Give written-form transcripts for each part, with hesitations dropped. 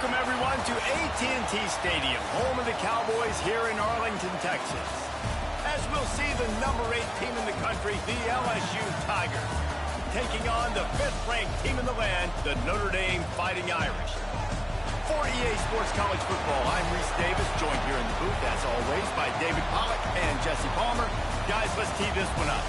Welcome, everyone, to AT&T Stadium, home of the Cowboys here in Arlington, Texas. As we'll see the number 8 team in the country, the LSU Tigers, taking on the 5th-ranked team in the land, the Notre Dame Fighting Irish. For EA Sports College Football, I'm Reese Davis, joined here in the booth, as always, by David Pollack and Jesse Palmer. Guys, let's tee this one up.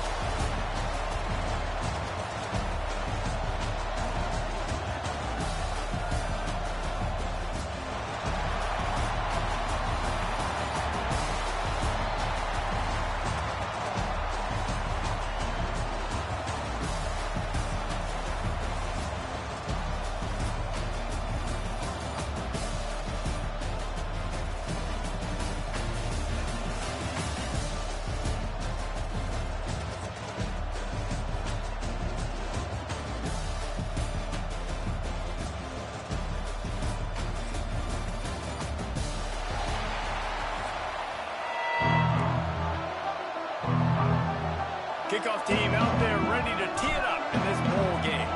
Kickoff team out there ready to tee it up in this bowl game.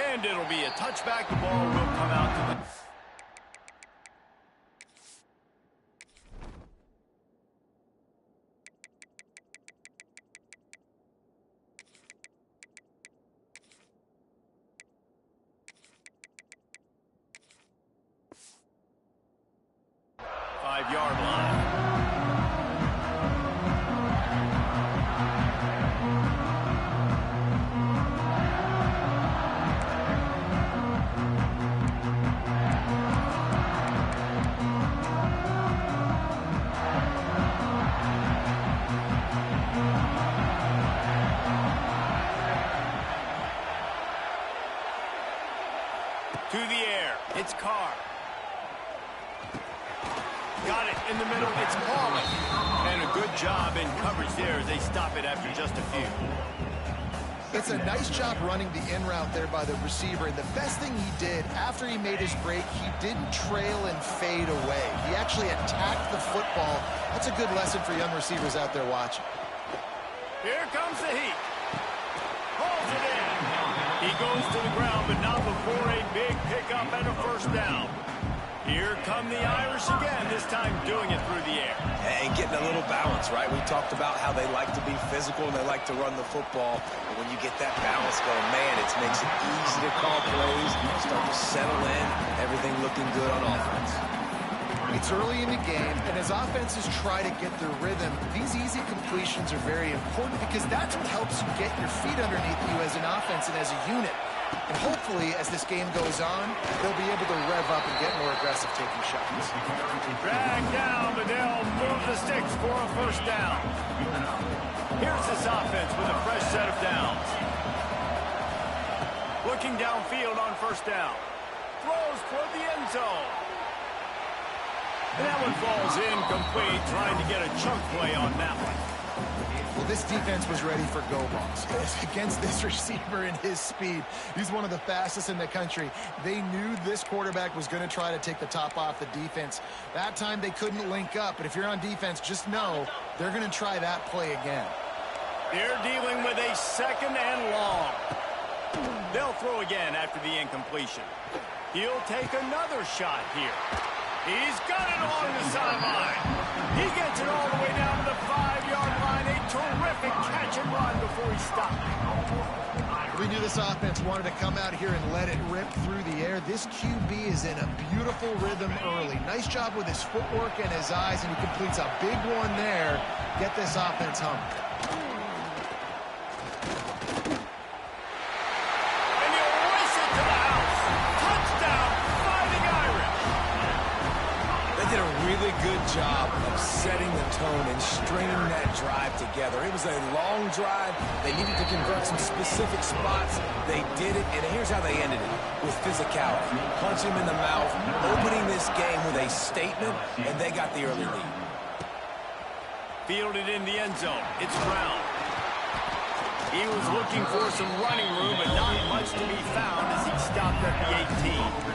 And it'll be a touchback. The ball will come out to the... Five-yard line. To the air. It's Carr. Got it in the middle. It's Pauly. And a good job in coverage there as they stop it after just a few. It's a nice job running the in route there by the receiver. And the best thing he did after he made his break, he didn't trail and fade away. He actually attacked the football. That's a good lesson for young receivers out there watching. Here comes the heat. Hauls it in. He goes to the ground, but not before a big pickup and a first down. Here come the Irish again, this time doing it through the air. And getting a little balance, right? We talked about how they like to be physical and they like to run the football. But when you get that balance going, man, it makes it easy to call plays, start to settle in, everything looking good on offense. It's early in the game, and as offenses try to get their rhythm, these easy completions are very important because that's what helps you get your feet underneath you as an offense and as a unit. And hopefully, as this game goes on, they'll be able to rev up and get more aggressive taking shots. Drag down, but they'll move the sticks for a first down. Here's this offense with a fresh set of downs. Looking downfield on first down. Throws toward the end zone. And that one falls incomplete, trying to get a chunk play on that one. Well, this defense was ready for go balls. Against this receiver and his speed, he's one of the fastest in the country. They knew this quarterback was going to try to take the top off the defense. That time they couldn't link up, but if you're on defense, just know they're going to try that play again. They're dealing with a second and long. They'll throw again after the incompletion. He'll take another shot here. He's got it along the sideline. He gets it all the way down to the 5-yard line. A terrific catch and run before he stopped. We knew this offense wanted to come out here and let it rip through the air. This QB is in a beautiful rhythm early. Nice job with his footwork and his eyes, and he completes a big one there. Get this offense humming. Really good job of setting the tone and stringing that drive together. It was a long drive. They needed to convert some specific spots. They did it, and here's how they ended it, with physicality. Punch him in the mouth, opening this game with a statement, and they got the early lead. Fielded in the end zone. It's Brown. He was looking for some running room, but not much to be found as he stopped at the 18.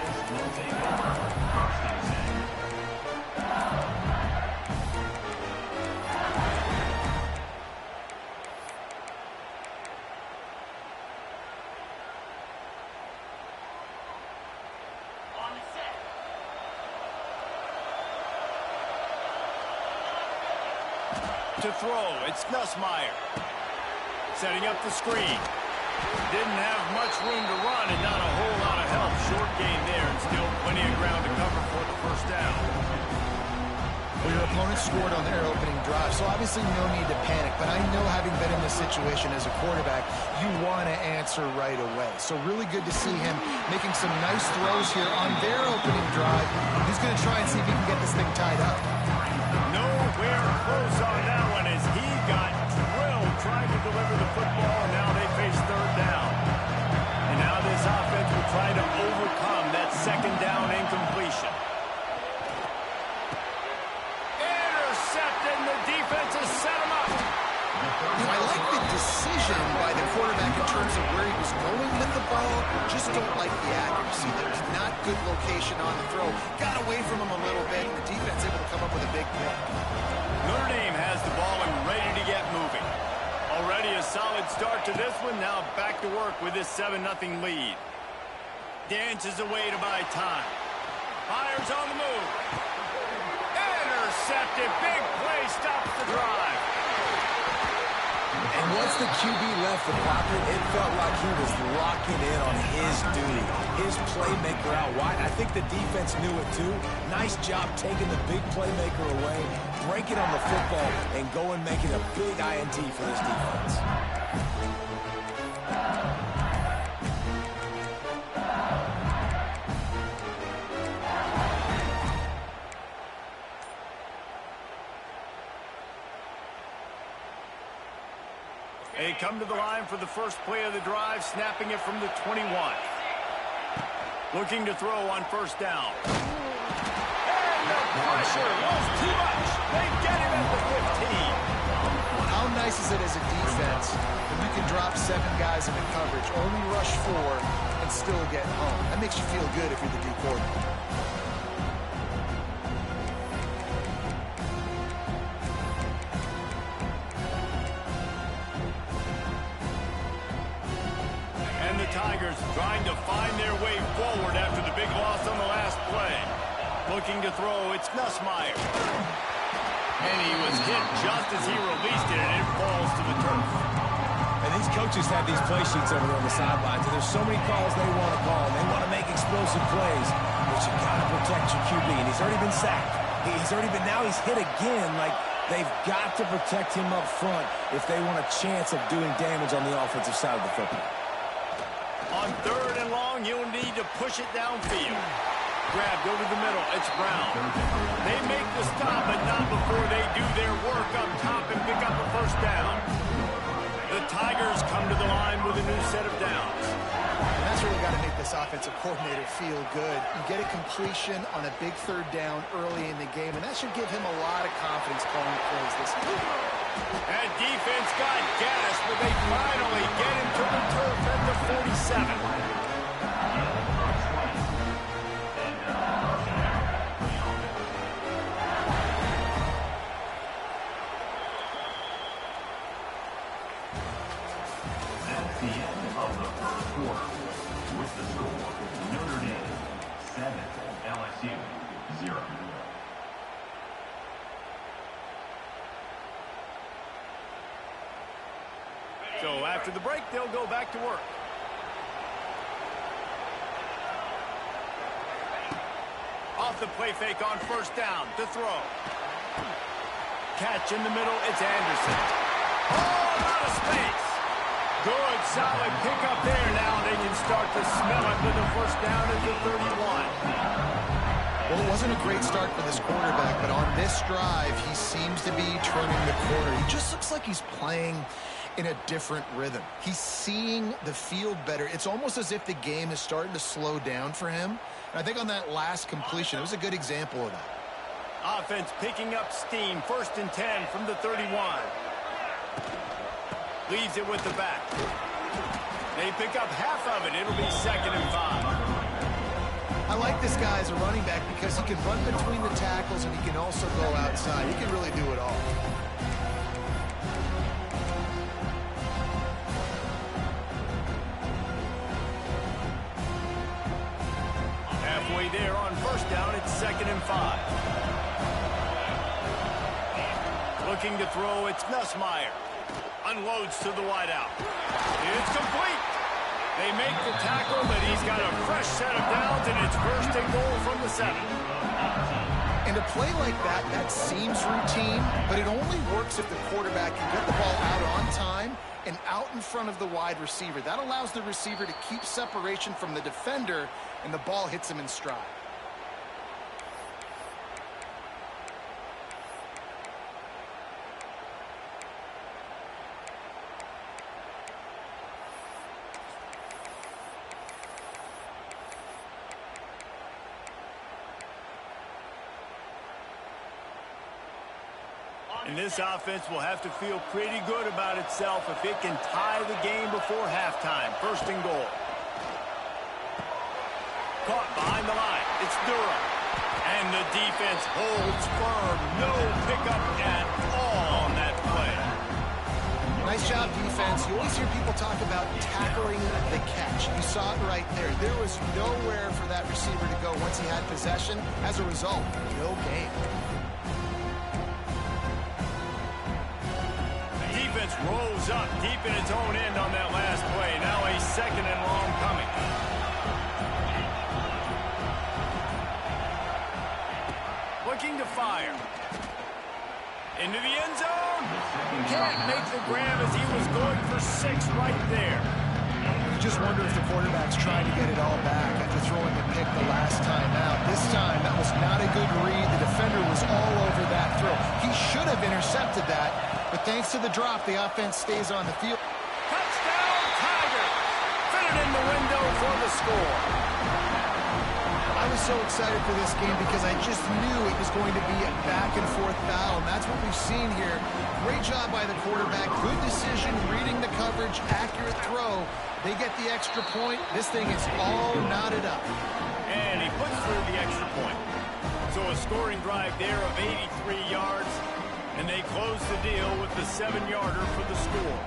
To throw, it's Nussmeier. Setting up the screen. Didn't have much room to run and not a whole lot of help. Short gain there and still plenty of ground to cover for the first down. Well, your opponent scored on their opening drive, so obviously no need to panic. But I know, having been in this situation as a quarterback, you want to answer right away. So really good to see him making some nice throws here on their opening drive. He's going to try and see if he can get this thing tied up. Nowhere close on that one as he got drilled trying to deliver the football, and now they face third down. And now this offense will try to overcome that second down incompletion. Intercepted, and the defense has set him up. I like the decision by the quarterback in terms of where he was going with the ball. Just don't like the accuracy. There was not good location on the throw. Got away from him a little bit, and the defense able to come up with a big pick. Notre Dame has the ball and ready to get moving. Already a solid start to this one. Now back to work with this 7-0 lead. Dances away to buy time. Fires on the move. Intercepted. Big play stops the drive. And once the QB left the pocket, it felt like he was locking in on his duty. His playmaker out wide. I think the defense knew it too. Nice job taking the big playmaker away, breaking on the football, and going making a big INT for this defense. They come to the line for the first play of the drive, snapping it from the 21. Looking to throw on first down. And the pressure was too much. They get him at the 15. How nice is it as a defense when you can drop 7 guys into coverage, only rush 4, and still get home? That makes you feel good if you're the D coordinator. Tigers trying to find their way forward after the big loss on the last play. Looking to throw, it's Nussmeier. And he was hit just as he released it, and it falls to the turf. And these coaches have these play sheets over there on the sidelines, and there's so many calls they want to call, and they want to make explosive plays, but you got to protect your QB, and he's already been sacked. Now he's hit again. Like, they've got to protect him up front if they want a chance of doing damage on the offensive side of the football. On third and long, you'll need to push it downfield. Grabbed over the middle. It's Brown. They make the stop, but not before they do their work up top and pick up a first down. The Tigers come to the line with a new set of downs. And that's really got to make this offensive coordinator feel good. You get a completion on a big third down early in the game, and that should give him a lot of confidence calling plays this game. That defense got gas, but they finally get him to the turf at the 47. That's the end of the first quarter. With the score, Notre Dame 7, LSU 0. So after the break, they'll go back to work. Off the play fake on first down to throw. Catch in the middle, it's Anderson. Oh, out of space. Good, solid pickup there. Now they can start to smell it with the first down at the 31. Well, it wasn't a great start for this quarterback, but on this drive, he seems to be turning the corner. He just looks like he's playing in a different rhythm. He's seeing the field better. It's almost as if the game is starting to slow down for him. And I think on that last completion, it was a good example of that. Offense picking up steam. 1st and 10 from the 31. Leaves it with the back. They pick up half of it. It'll be 2nd and 5. I like this guy as a running back because he can run between the tackles and he can also go outside. He can really do it all. Halfway there on first down, it's 2nd and 5. Looking to throw, it's Nussmeier. Unloads to the wideout. It's complete. They make the tackle, but he's got a fresh set of downs, and it's first and goal from the 7. And a play like that, that seems routine, but it only works if the quarterback can get the ball out on time and out in front of the wide receiver. That allows the receiver to keep separation from the defender, and the ball hits him in stride. And this offense will have to feel pretty good about itself if it can tie the game before halftime. First and goal. Caught behind the line. It's Durham. And the defense holds firm. No pickup at all on that play. Nice job, defense. You always hear people talk about tackling the catch. You saw it right there. There was nowhere for that receiver to go once he had possession. As a result, no game. Defense rolls up deep in its own end on that last play. Now a second and long coming. Looking to fire. Into the end zone. Can't make the grab as he was going for 6 right there. You just wonder if the quarterback's trying to get it all back after throwing the pick the last time out. This time, that was not a good read. The defender was all over that throw. He should have intercepted that, but thanks to the drop, the offense stays on the field. Touchdown, Tiger! Fitted in the window for the score. I was so excited for this game because I just knew it was going to be a back-and-forth battle, and that's what we've seen here. Great job by the quarterback. Good decision, reading the coverage, accurate throw. They get the extra point. This thing is all knotted up. And he puts through the extra point. So a scoring drive there of 83 yards, and they close the deal with the 7-yarder for the score.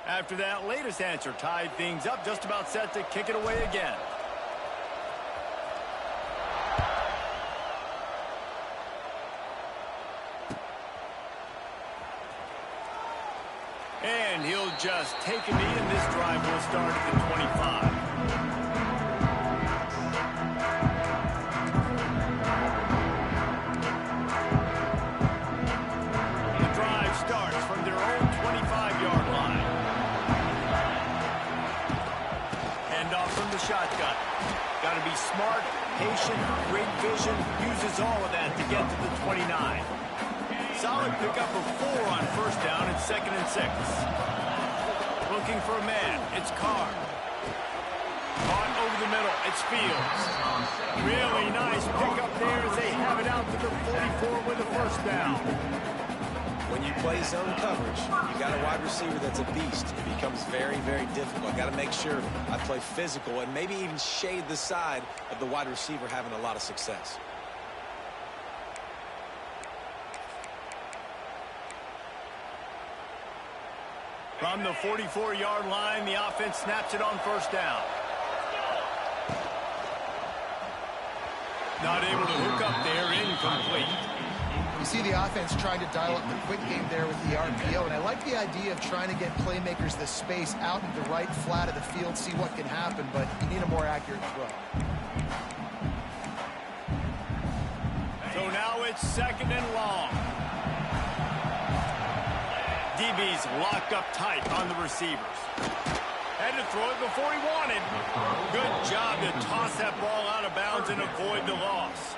After that latest answer tied things up, just about set to kick it away again. And he'll just take a knee, and this drive will start at the 25. The drive starts from their own 25-yard line. From the shotgun. Got to be smart, patient, great vision, uses all of that to get to the 29. Solid pickup of 4 on first down and 2nd and 6. Looking for a man, it's Carr. Caught over the middle, it's Fields. Really nice pickup there as they have it out to the 44 with a first down. When you play zone coverage, you got a wide receiver that's a beast. It becomes very, very difficult. Got to make sure I play physical and maybe even shade the side of the wide receiver having a lot of success. From the 44-yard line, the offense snaps it on first down. Not able to hook up there, incomplete. You see the offense trying to dial up the quick game there with the RPO, and I like the idea of trying to get playmakers the space out in the right flat of the field, see what can happen, but you need a more accurate throw. So now it's 2nd and long. DB's locked up tight on the receivers. Had to throw it before he wanted. Good job to toss that ball out of bounds and avoid the loss.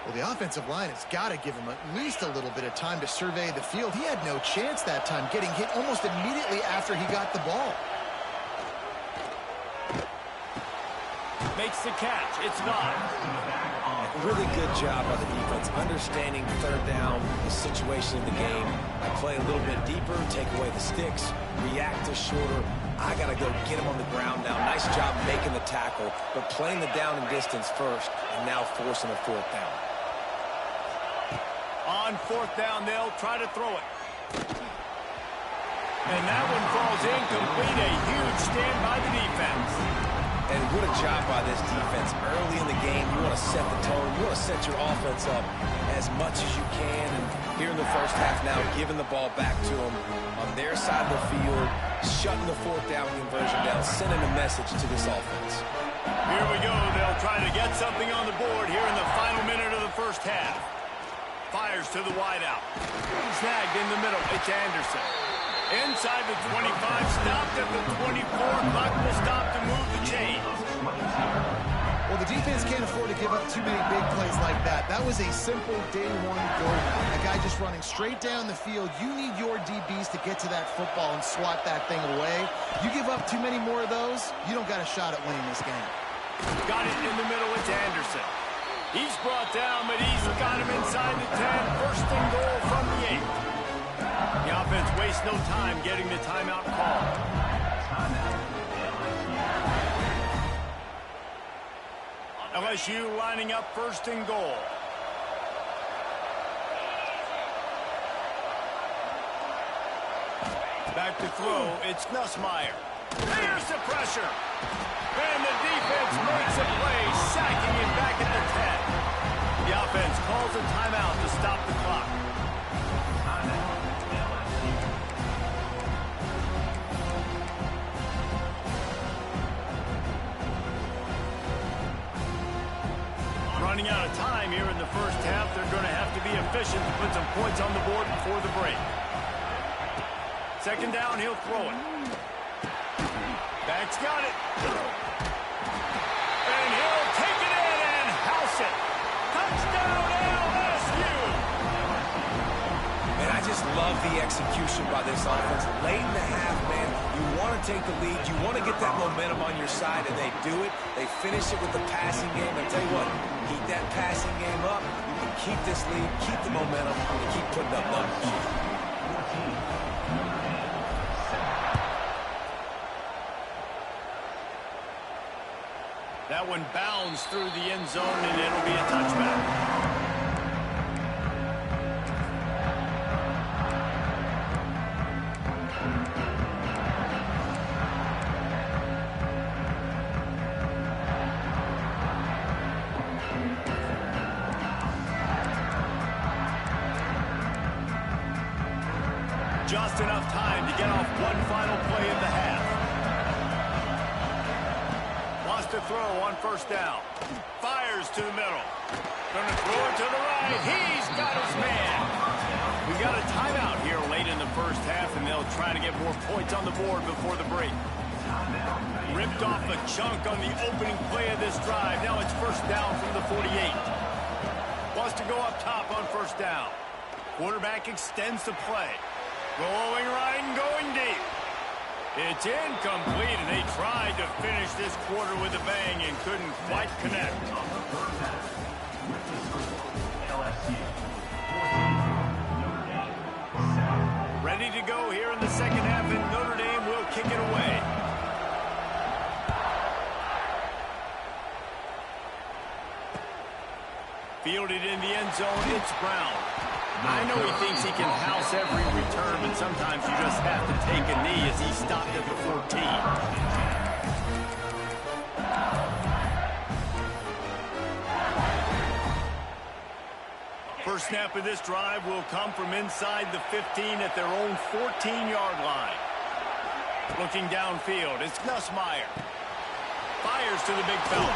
Well, the offensive line has got to give him at least a little bit of time to survey the field. He had no chance that time, getting hit almost immediately after he got the ball. Makes the catch. It's not. At really good job by the defense, understanding third down, the situation of the game. I play a little bit deeper, take away the sticks, react to shorter. I got to go get him on the ground now. Nice job making the tackle, but playing the down and distance first, and now forcing a fourth down. On fourth down, they'll try to throw it. And that one falls incomplete. A huge stand by the defense. And what a job by this defense. Early in the game, you want to set the tone. You want to set your offense up as much as you can. And here in the first half now, giving the ball back to them on their side of the field, shutting the fourth down conversion down, sending a message to this offense. Here we go. They'll try to get something on the board here in the final minute of the first half. Fires to the wideout. Snagged in the middle. It's Anderson. Inside the 25, stopped at the 24. Clock will stop to move the chains. Well, the defense can't afford to give up too many big plays like that. That was a simple day one go route. A guy just running straight down the field. You need your DBs to get to that football and swat that thing away. You give up too many more of those, you don't got a shot at winning this game. Got it in the middle. It's Anderson. He's brought down, but he's got him inside the 10. First and goal from the 8. The offense wastes no time getting the timeout call. LSU lining up first and goal. Back to throw. It's Nussmeier. There's the pressure. And the defense makes a play, sacking him back at the 10. The offense calls a timeout to stop the clock. Running out of time here in the first half. They're going to have to be efficient to put some points on the board before the break. Second down, he'll throw it. Back's got it. And he'll take it in and house it. Touchdown, LSU! Man, I just love the execution by this offense. Late in the half, man, you want to take the lead. You want to get that momentum on your side, and they do it. They finish it with the passing game. I tell you what, keep that passing game up. You can keep this lead, keep the momentum, and keep putting up numbers. That one bounds through the end zone, and it'll be a touchback. Just enough time to get off one final play of the half. Wants to throw on first down. Fires to the middle. Going to throw it to the right. He's got his man. We got a timeout here late in the first half, and they'll try to get more points on the board before the break. Ripped off a chunk on the opening play of this drive. Now it's first down from the 48. Wants to go up top on first down. Quarterback extends the play. Going right and going deep. It's incomplete, and they tried to finish this quarter with a bang and couldn't quite connect. Ready to go here in the second half, and Notre Dame will kick it away. Fielded in the end zone, it's Brown. I know he thinks he can house every return, but sometimes you just have to take a knee as he stopped at the 14. First snap of this drive will come from inside the 15 at their own 14-yard line. Looking downfield, it's Nussmeier. Fires to the big fella.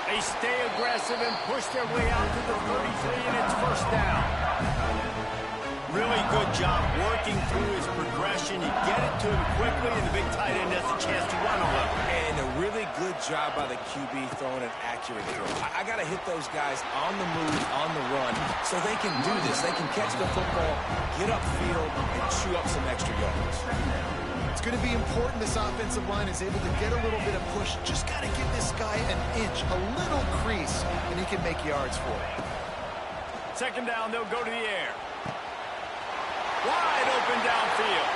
They stay aggressive and push their way out to the 33, and it's first down. Really good job working through his progression. You get it to him quickly, and the big tight end has a chance to run a little. And a really good job by the QB throwing an accurate throw. I got to hit those guys on the move, on the run, so they can do this. They can catch the football, get upfield, and chew up some extra yards. It's going to be important this offensive line is able to get a little bit of push. Just got to give this guy an inch, a little crease, and he can make yards for it. Second down, they'll go to the air. Wide open downfield.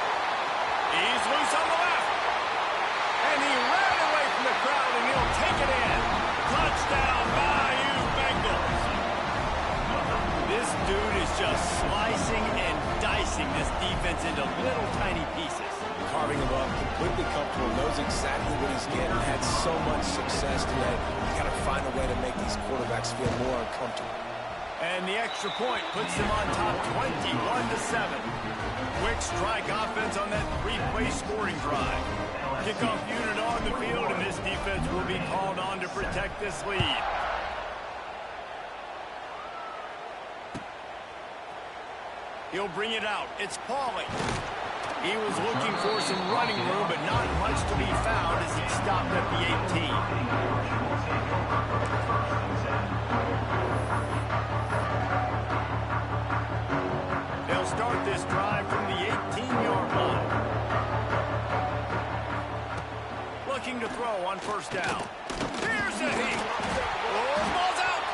He's loose on the left. And he ran away from the crowd, and he'll take it in. Touchdown, Bayou Bengals. This dude is just slicing and dicing this defense into little tiny pieces. Carving him up, completely comfortable, knows exactly what he's getting, had so much success today. You got to find a way to make these quarterbacks feel more uncomfortable. And the extra point puts them on top 21-7. Quick strike offense on that three-play scoring drive. Kickoff unit on the field, and this defense will be called on to protect this lead. He'll bring it out. It's Pauly. He was looking for some running room, but not much to be found as he stopped at the 18. They'll start this drive from the 18-yard line. Looking to throw on first down. Here's a heat. Oh, ball's out.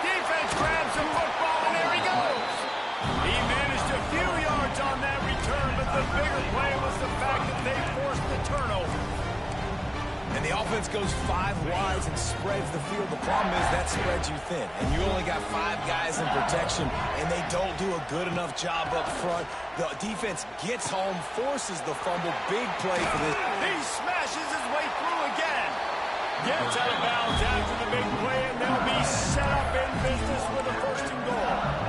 Defense grabs the football, and there he goes. He managed a few yards on that return, but the bigger play was the fact that they forced the turnover. And the offense goes 5 wides and spreads the field. The problem is that spreads you thin, and you only got 5 guys in protection, and they don't do a good enough job up front. The defense gets home, forces the fumble. Big play for this. He smashes his way through again. Gets out of bounds after the big play, and they'll be set up in business with a first and goal.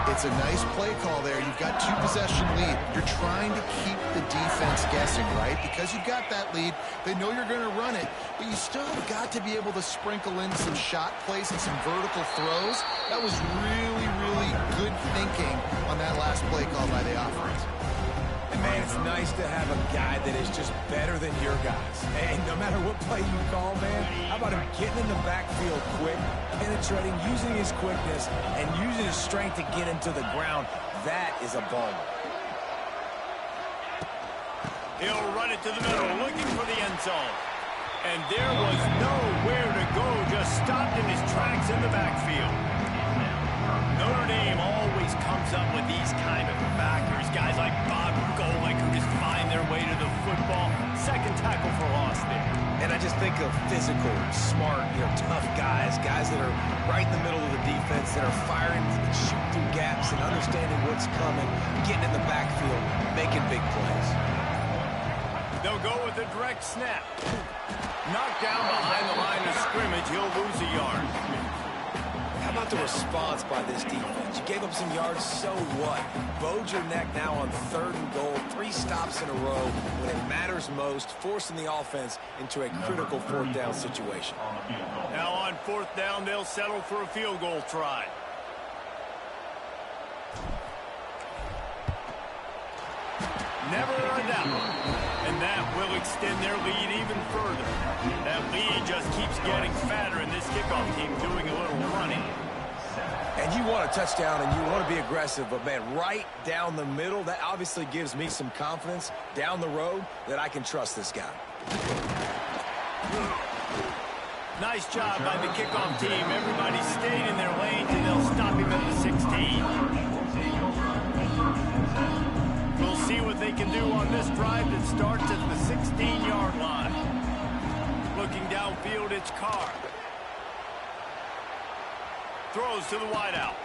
It's a nice play call there. You've got 2-possession lead. You're trying to keep the defense guessing, right? Because you've got that lead, they know you're going to run it, but you still have got to be able to sprinkle in some shot plays and some vertical throws. That was really, really good thinking on that last play call by the offense. And, man, it's nice to have a guy that is just better than your guys. And no matter what play you call, man, how about him getting in the backfield quick, penetrating, using his quickness, and using his strength to get into the ground. That is a baller. He'll run it to the middle, looking for the end zone. And there was nowhere to go, just stopped in his tracks in the backfield. Notre Dame always comes up with these kind of backers, guys like Bob Golick who just find their way to the football. Second tackle for loss there. And I just think of physical, smart, tough guys that are right in the middle of the defense, that are firing, shoot through gaps and understanding what's coming, getting in the backfield, making big plays. They'll go with a direct snap. Knocked down behind the line of scrimmage, he'll lose a yard. How about the response by this defense? You gave up some yards, so what? Bowed your neck now on 3rd and goal, 3 stops in a row when it matters most, forcing the offense into a critical 4th down situation. Now on 4th down, they'll settle for a field goal try. Never a doubt. And that will extend their lead even further. That lead just keeps getting fatter, and this kickoff team doing a little running. And you want a touchdown, and you want to be aggressive, but, man, right down the middle, that obviously gives me some confidence down the road that I can trust this guy. Nice job by the kickoff team. Everybody stayed in their lanes, and they'll stop him at the 16. We'll see what they can do on this drive that starts at the 16-yard line. Looking downfield, it's Carr. Throws to the wideout.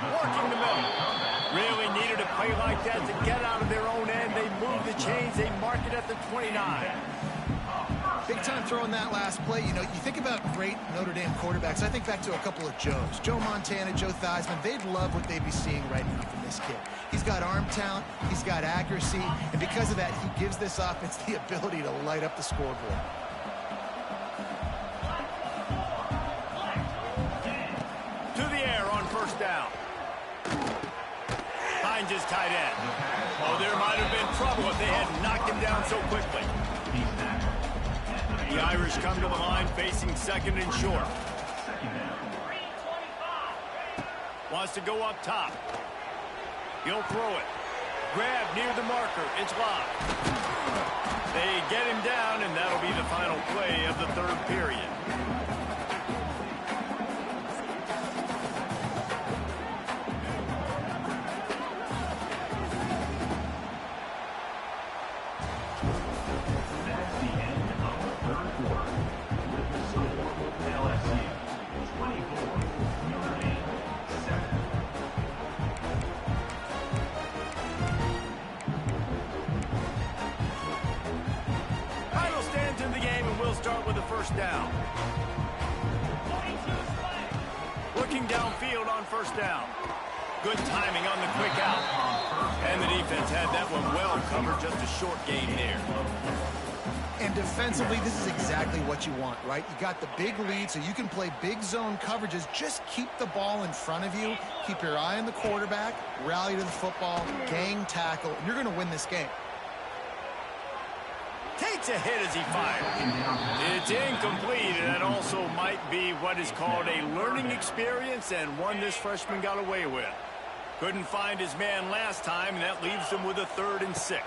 Working the middle. Really needed a play like that to get out of their own end. They move the chains. They mark it at the 29. Big time throwing that last play. You think about great Notre Dame quarterbacks. I think back to a couple of Joes. Joe Montana, Joe Theismann. They'd love what they'd be seeing right now from this kid. He's got arm talent. He's got accuracy. And because of that, he gives this offense the ability to light up the scoreboard. To the air on first down. Finds his tight end. Oh, there might have been trouble if they had knocked him down so quickly. The Irish come to the line facing 2nd and short. Wants to go up top. He'll throw it. Grab near the marker. It's locked. They get him down, and that'll be the final play of the third period. That's the end of the third quarter. With the score, LSU 24, Notre Dame 7. Final stands in the game, and we'll start with the first down. Looking downfield on first down. Good timing on the quick out. And the defense had that one well covered, just a short gain there. And defensively, this is exactly what you want, right? You got the big lead, so you can play big zone coverages. Just keep the ball in front of you. Keep your eye on the quarterback. Rally to the football. Gang tackle. And you're going to win this game. Takes a hit as he fired. It's incomplete, and that also might be what is called a learning experience, and one this freshman got away with. Couldn't find his man last time, and that leaves him with a 3rd and 6.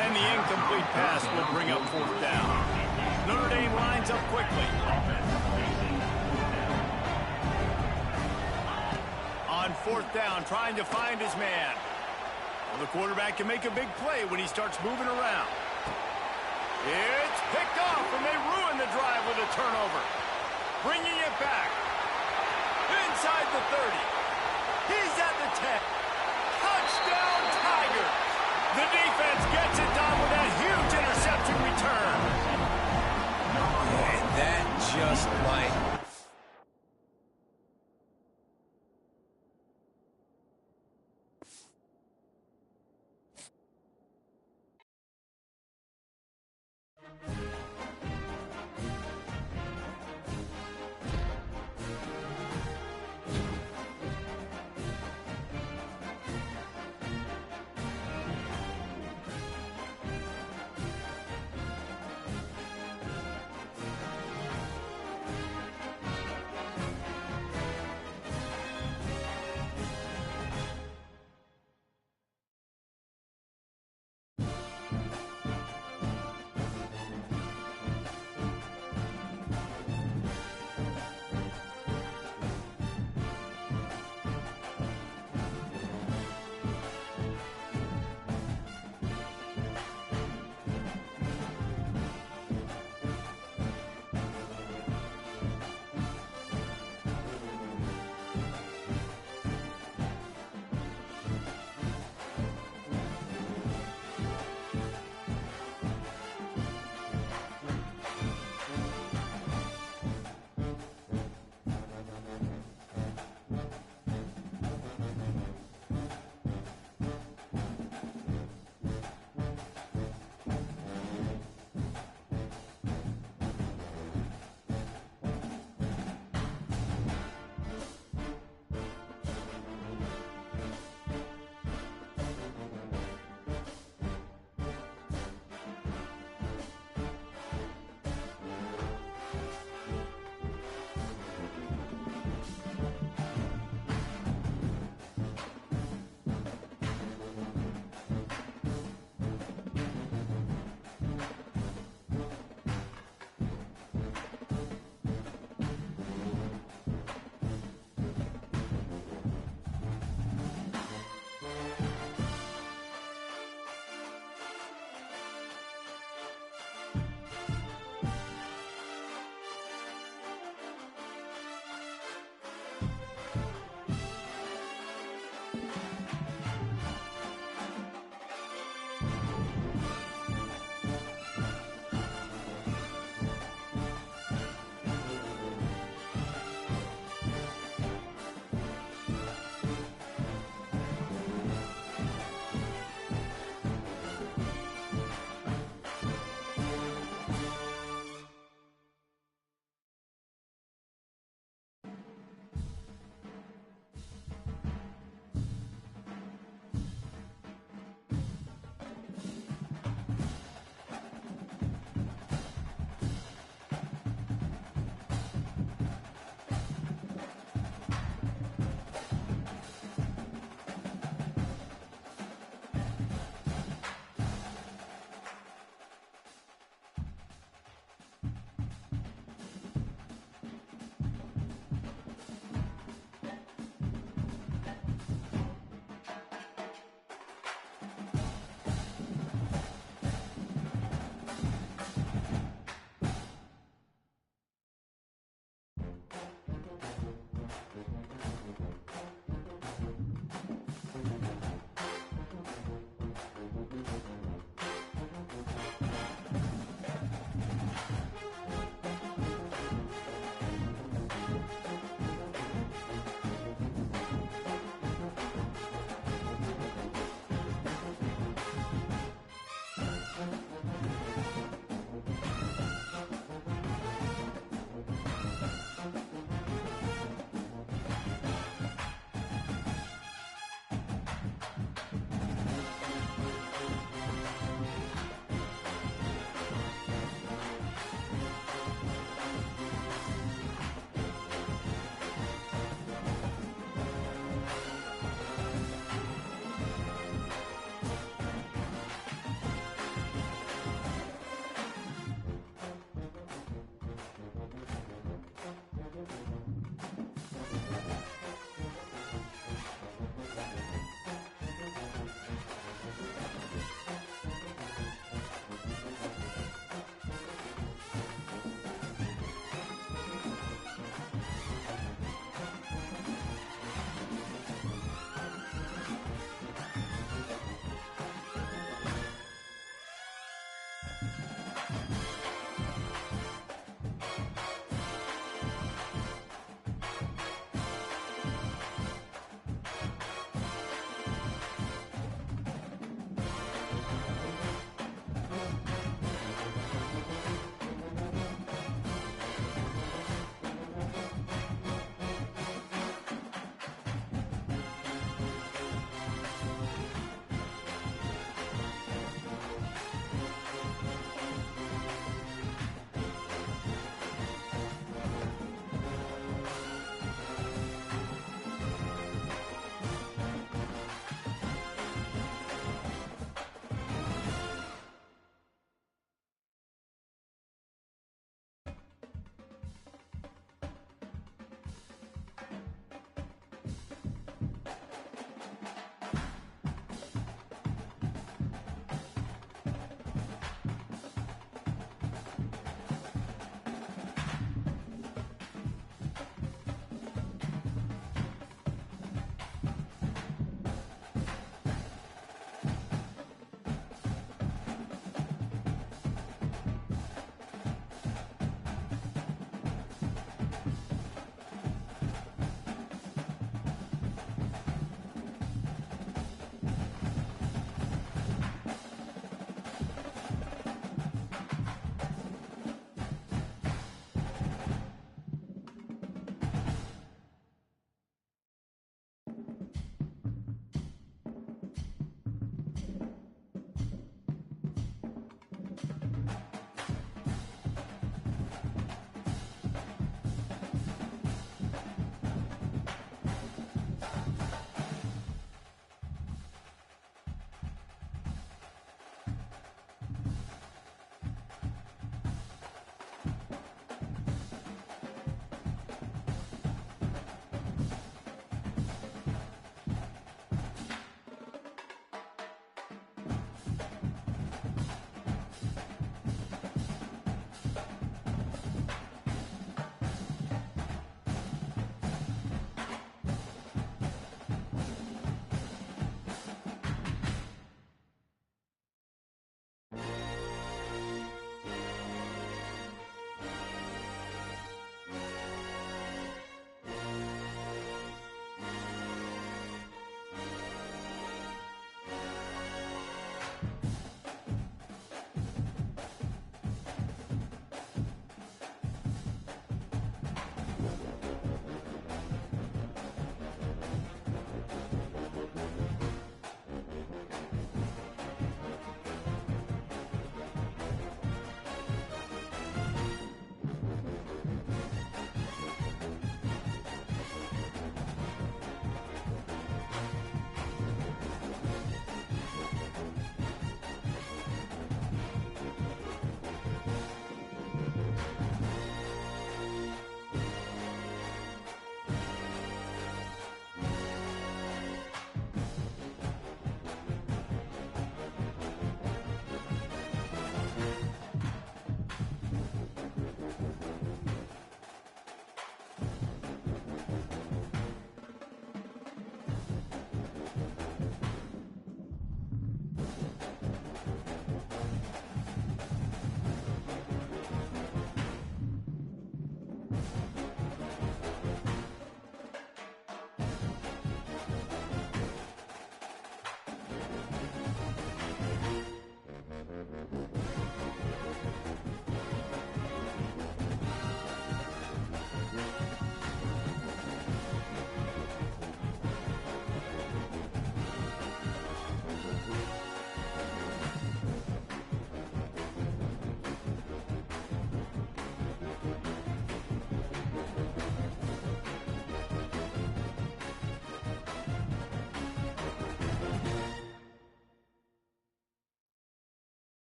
And the incomplete pass will bring up 4th down. Notre Dame lines up quickly. On 4th down, trying to find his man. Well, the quarterback can make a big play when he starts moving around. It's picked off, and they ruin the drive with a turnover. Bringing it back. Inside the 30. He's at the 10. Touchdown, Tigers! The defense gets it done with a huge interception return. And that just might